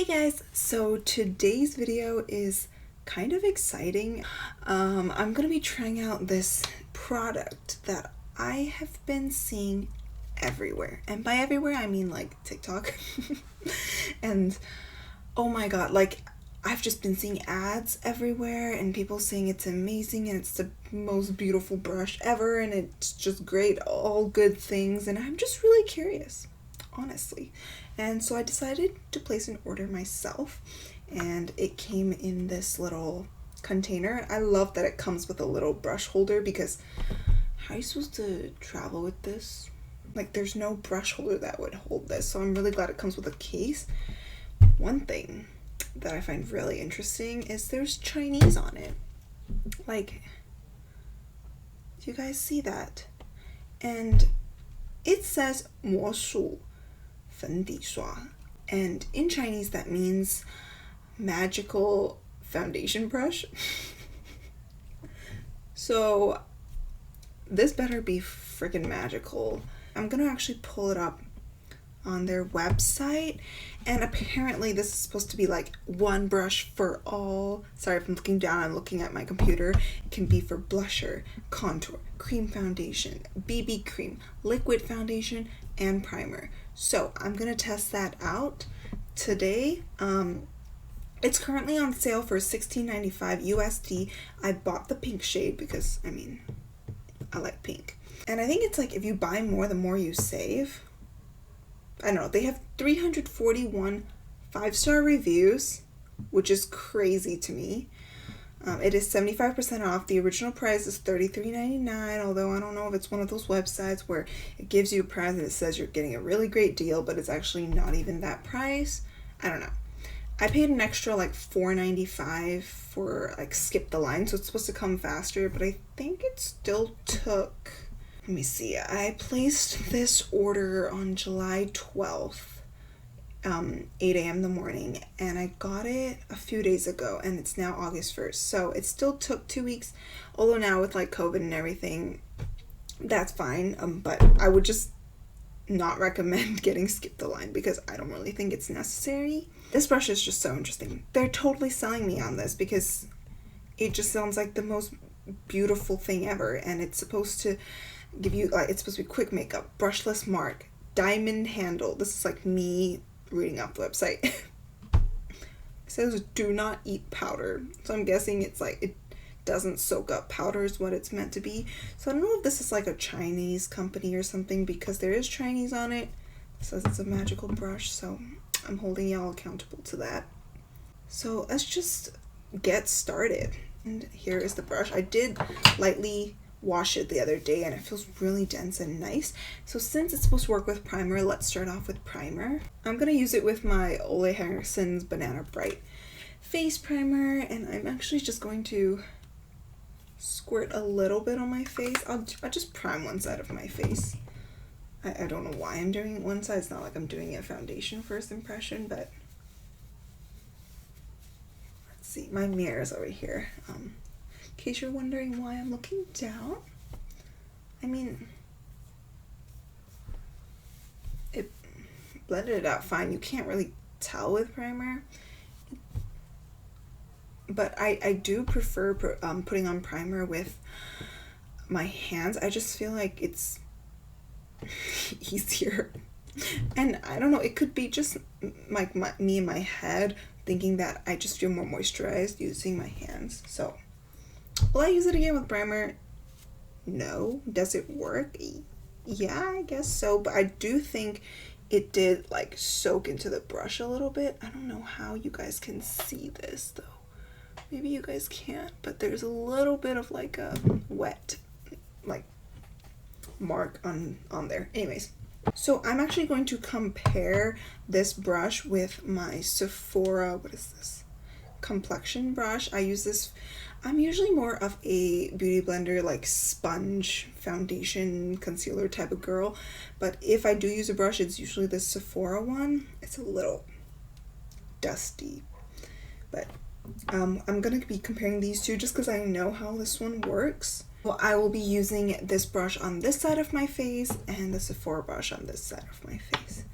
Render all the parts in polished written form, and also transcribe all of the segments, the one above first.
Hey guys, so today's video is kind of exciting. I'm gonna be trying out this product that I have been seeing everywhere, and by everywhere I mean like TikTok. And oh my god, like I've just been seeing ads everywhere and people saying it's amazing and it's the most beautiful brush ever and it's just great, all good things, and I'm just really curious, honestly. And so I decided to place an order myself, and it came in this little container. I love that it comes with a little brush holder, because how are you supposed to travel with this? Like, there's no brush holder that would hold this, so I'm really glad it comes with a case. One thing that I find really interesting is there's Chinese on it. Like, do you guys see that? And it says 魔术粉底刷, and in Chinese that means magical foundation brush. So this better be freaking magical. I'm gonna actually pull it up on their website, and apparently this is supposed to be like one brush for all. Sorry if I'm looking down, I'm looking at my computer. It can be for blusher, contour, cream foundation, BB cream, liquid foundation, and primer. So I'm gonna test that out today. It's currently on sale for $16.95 USD. I bought the pink shade because, I mean, I like pink. And I think it's like if you buy more, the more you save. I don't know. They have 341 5-star reviews, which is crazy to me. It is 75% off. The original price is $33.99, although I don't know if it's one of those websites where it gives you a price and it says you're getting a really great deal, but it's actually not even that price. I don't know. I paid an extra like $4.95 for like skip the line, so it's supposed to come faster, but I think it still took... Let me see. I placed this order on July 12th. 8 a.m. in the morning, and I got it a few days ago, and it's now August 1st, so it still took 2 weeks, although now with like COVID and everything, that's fine. But I would just not recommend getting skip the line because I don't really think it's necessary. This brush is just so interesting. They're totally selling me on this because it just sounds like the most beautiful thing ever, and it's supposed to give you like, it's supposed to be quick makeup, brushless mark, diamond handle. This is like me reading off the website. It says do not eat powder, so I'm guessing it's like it doesn't soak up powder is what it's meant to be. So I don't know if this is like a Chinese company or something, because there is Chinese on it. It says it's a magical brush, so I'm holding y'all accountable to that. So let's just get started. And here is the brush. I did lightly wash it the other day and it feels really dense and nice. So since it's supposed to work with primer, let's start off with primer. I'm gonna use it with my Ole Henriksen's Banana Bright face primer, and I'm actually just going to squirt a little bit on my face. I'll just prime one side of my face. I don't know why I'm doing it one side. It's not like I'm doing a foundation first impression, but let's see. My mirror is over here. In case you're wondering why I'm looking down, I mean, it blended it out fine. You can't really tell with primer, but I do prefer putting on primer with my hands. I just feel like it's easier, and I don't know, it could be just like me in my head thinking that I just feel more moisturized using my hands. So will I use it again with primer? No. Does it work? Yeah, I guess so, but I do think it did like soak into the brush a little bit. I don't know how you guys can see this though. Maybe you guys can't, but there's a little bit of like a wet like mark on there. Anyways, so I'm actually going to compare this brush with my Sephora, what is this, complexion brush. I use this, I'm usually more of a beauty blender, like sponge foundation concealer type of girl, but if I do use a brush, it's usually the Sephora one. It's a little dusty, but I'm gonna be comparing these two just because I know how this one works. Well, I will be using this brush on this side of my face and the Sephora brush on this side of my face.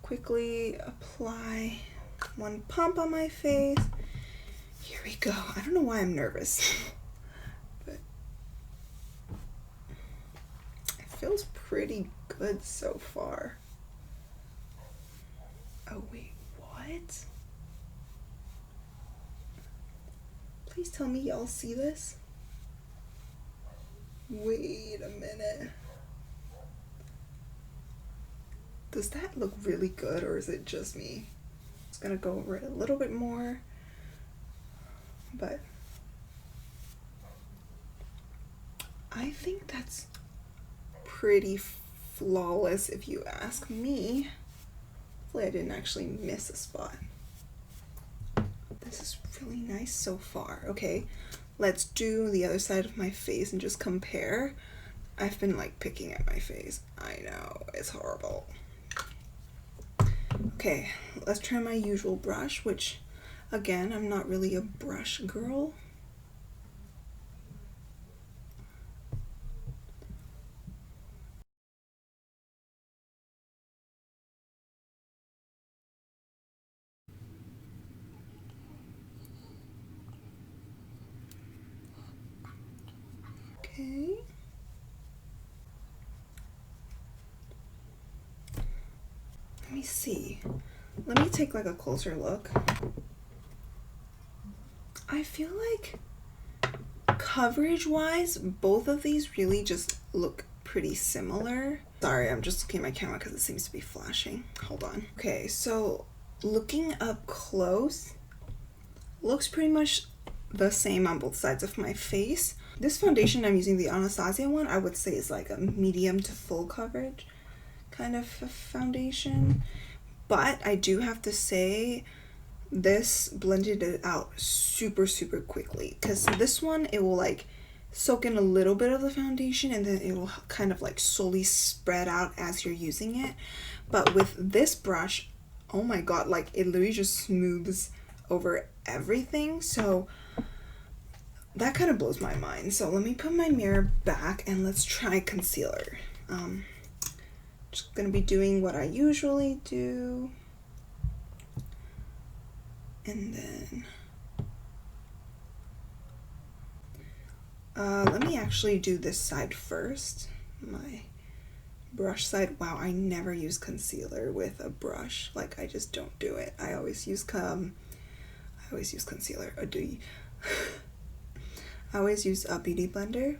Quickly apply one pump on my face. Here we go. I don't know why I'm nervous, but it feels pretty good so far. Oh wait, what? Please tell me y'all see this. Wait a minute. Does that look really good, or is it just me? It's gonna go over it a little bit more, but I think that's pretty flawless if you ask me. Hopefully I didn't actually miss a spot. This is really nice so far. Okay, let's do the other side of my face and just compare. I've been like picking at my face. I know, it's horrible. Okay, let's try my usual brush, which again, I'm not really a brush girl. Okay. Let me see. Let me take like a closer look. I feel like coverage wise, both of these really just look pretty similar. Sorry, I'm just looking at my camera because it seems to be flashing. Hold on. Okay, so looking up close, looks pretty much the same on both sides of my face. This foundation I'm using, the Anastasia one, I would say is like a medium to full coverage kind of foundation. But I do have to say, this blended it out super quickly, because this one, it will like soak in a little bit of the foundation and then it will kind of like slowly spread out as you're using it. But with this brush, oh my god, like it literally just smooths over everything. So that kind of blows my mind. So let me put my mirror back and let's try concealer. Just gonna be doing what I usually do. And then let me actually do this side first. My brush side. Wow, I never use concealer with a brush. Like, I just don't do it. I always use concealer. Or do you? I always use a beauty blender.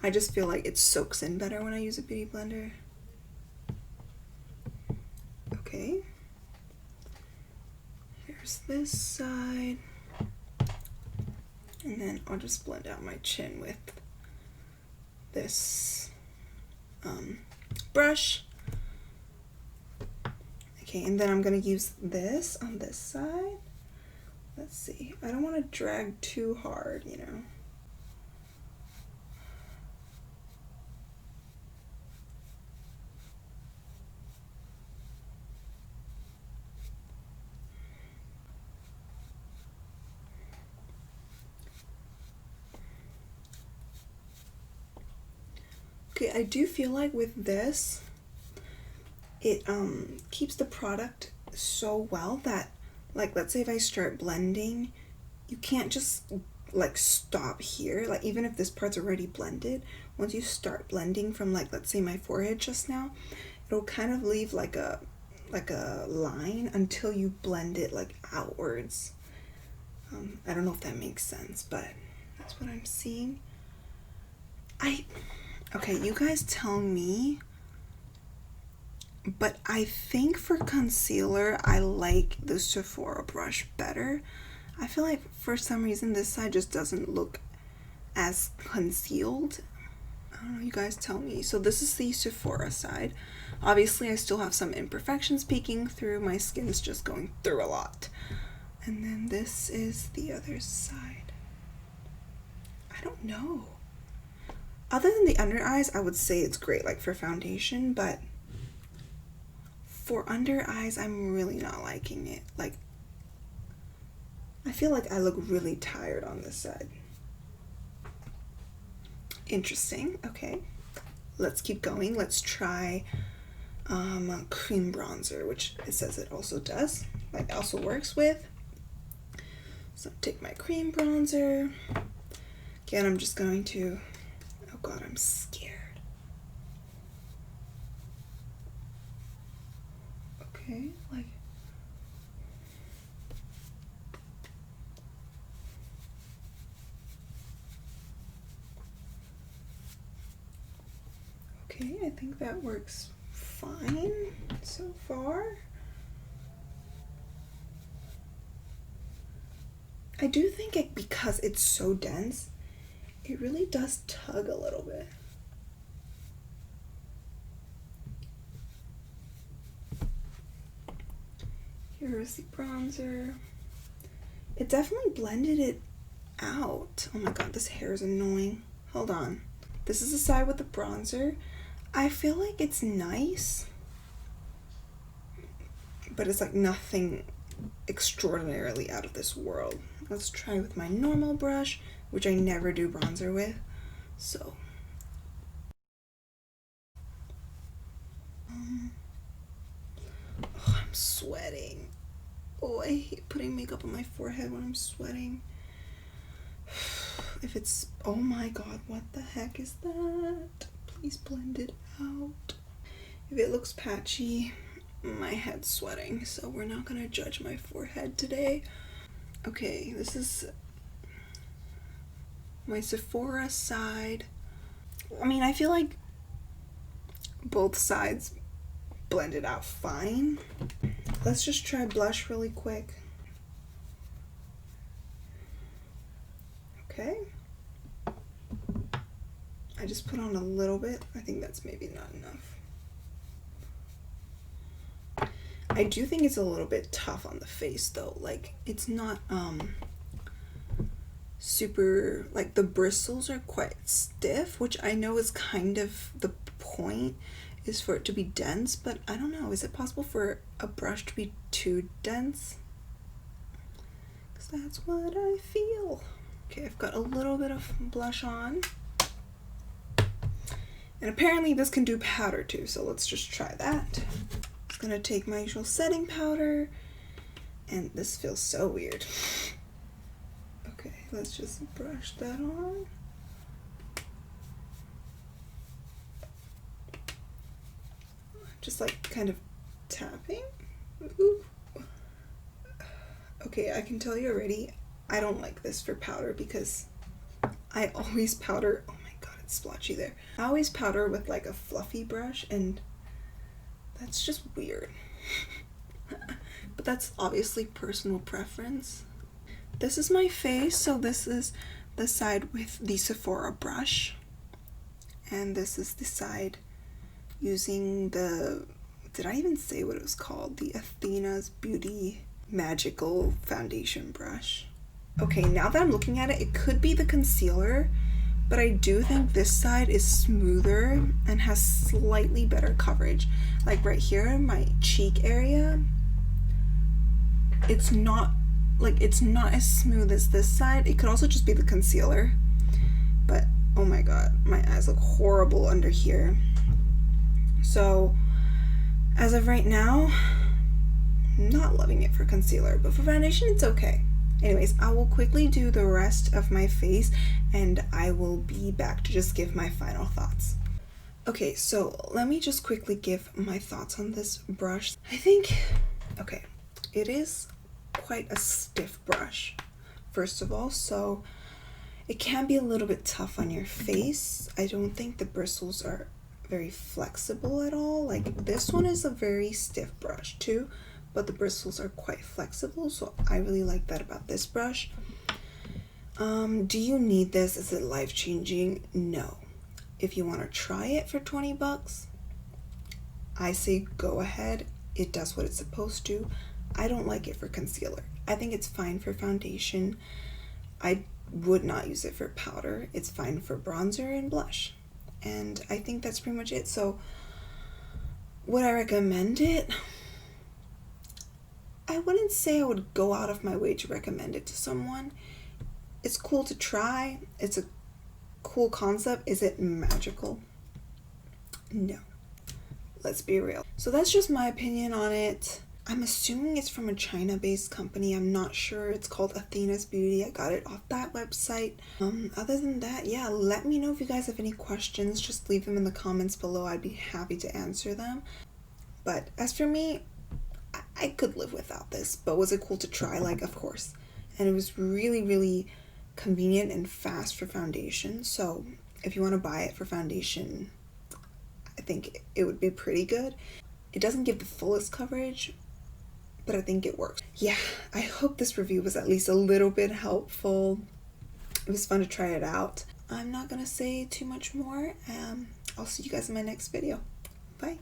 I just feel like it soaks in better when I use a beauty blender. Okay. Here's this side. And then I'll just blend out my chin with this brush. Okay, and then I'm gonna use this on this side. Let's see. I don't want to drag too hard, you know. Okay, I do feel like with this, it keeps the product so well that, like, let's say if I start blending, you can't just like stop here. Like, even if this part's already blended, once you start blending from, like, let's say my forehead just now, it'll kind of leave like a line until you blend it like outwards. I don't know if that makes sense, but that's what I'm seeing. Okay, you guys tell me, but I think for concealer, I like the Sephora brush better. I feel like for some reason this side just doesn't look as concealed. I don't know, you guys tell me. So this is the Sephora side. Obviously, I still have some imperfections peeking through. My skin's just going through a lot. And then this is the other side. I don't know. Other than the under eyes, I would say it's great, like, for foundation, but for under eyes, I'm really not liking it. Like, I feel like I look really tired on this side. Interesting. Okay, let's keep going. Let's try cream bronzer, which it says it also does. like also works with. So take my cream bronzer. Again, I'm just going to, oh god, I'm scared. Okay, like, okay, I think that works fine so far. I do think it, because it's so dense, it really does tug a little bit. Here's the bronzer. It definitely blended it out. Oh my god, this hair is annoying. Hold on. This is the side with the bronzer. I feel like it's nice, but it's like nothing extraordinarily out of this world. Let's try with my normal brush, which I never do bronzer with. So, oh, I'm sweating. Oh, I hate putting makeup on my forehead when I'm sweating. If it's, oh my god, what the heck is that? Please blend it out. If it looks patchy, my head's sweating, so we're not gonna judge my forehead today. Okay, this is my Sephora side. I mean, I feel like both sides blended out fine. Let's just try blush really quick. Okay. I just put on a little bit. I think that's maybe not enough. I do think it's a little bit tough on the face though. Like, it's not super, like, the bristles are quite stiff, which I know is kind of the point, is for it to be dense, but I don't know, is it possible for a brush to be too dense? Because that's what I feel. Okay, I've got a little bit of blush on. And apparently this can do powder too, so let's just try that. I'm gonna take my usual setting powder, and this feels so weird. Okay, let's just brush that on. Just like kind of tapping. Ooh. Okay, I can tell you already, I don't like this for powder because I always powder, oh my god, it's splotchy there. I always powder with like a fluffy brush, and that's just weird. But that's obviously personal preference. This is my face, so this is the side with the Sephora brush. And this is the side using the, did I even say what it was called? The Athena's Beauty Magical Foundation brush. Okay, now that I'm looking at it, it could be the concealer, but I do think this side is smoother and has slightly better coverage. Like right here in my cheek area, it's not as smooth as this side. It could also just be the concealer, but oh my god, my eyes look horrible under here. So as of right now, I'm not loving it for concealer, but for foundation it's okay. Anyways, I will quickly do the rest of my face and I will be back to just give my final thoughts. Okay, so let me just quickly give my thoughts on this brush. I think, okay, it is quite a stiff brush, first of all, so it can be a little bit tough on your face. I don't think the bristles are very flexible at all. Like, this one is a very stiff brush too, but the bristles are quite flexible, so I really like that about this brush. Do you need this? Is it life-changing? No. If you want to try it for 20 bucks, I say go ahead. It does what it's supposed to. I don't like it for concealer. I think it's fine for foundation. I would not use it for powder. It's fine for bronzer and blush. And I think that's pretty much it. So would I recommend it? I wouldn't say I would go out of my way to recommend it to someone. It's cool to try. It's a cool concept. Is it magical? No. Let's be real. So that's just my opinion on it. I'm assuming it's from a China-based company. I'm not sure. It's called Athena's Beauty. I got it off that website. Other than that, yeah, let me know if you guys have any questions. Just leave them in the comments below. I'd be happy to answer them. But as for me, I could live without this. But was it cool to try? Like, of course. And it was really, really convenient and fast for foundation. So if you want to buy it for foundation, I think it would be pretty good. It doesn't give the fullest coverage, but I think it works. Yeah, I hope this review was at least a little bit helpful. It was fun to try it out. I'm not gonna say too much more. I'll see you guys in my next video. Bye.